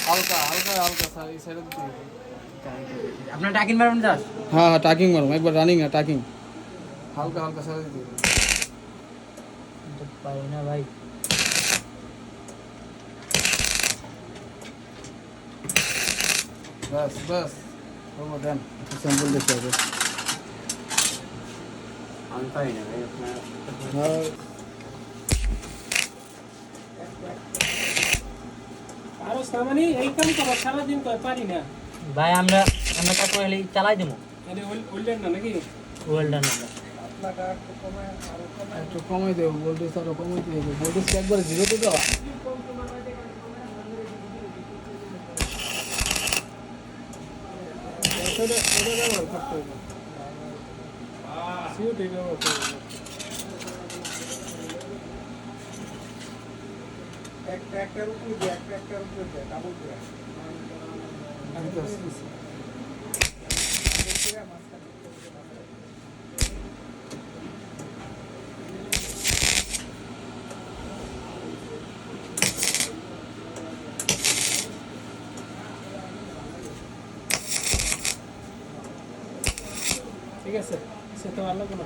হালকা হালকা হালকা স্যার এই সাইডে দিতে হবে। আপনার টাকিং মারবেন জাস্ট? হ্যাঁ হ্যাঁ টাকিং মারুন একবার রানিং না টাকিং হালকা হালকা সাইডে দিতে হবে। পারি না ভাই। ব্যাস ব্যাস ওগুলো দেন স্যাম্পল দেখতে হবে। আমি পারি না ভাই আপনার। হ্যাঁ আরো সামানি এই কাম করো সারাদিন কয় পারি না। ভাই আমরা কাকু হলে চালাই দেবো। এটা হইলেন না নাকি? ওয়েলডান আমরা। একটু কমাই দেবো ভোল্টেজ আরও কমাইতে হবে ভোল্টেজকে একবারে জিরোতে দেওয়া। এটা ব্যবহার করতে হবে সিওটি ব্যবহার করতে হবে। একটার উপরে দিয়ে একটার উপরে দিয়ে ডাবল করে ঠিক আছে সে তো ভালো কোনো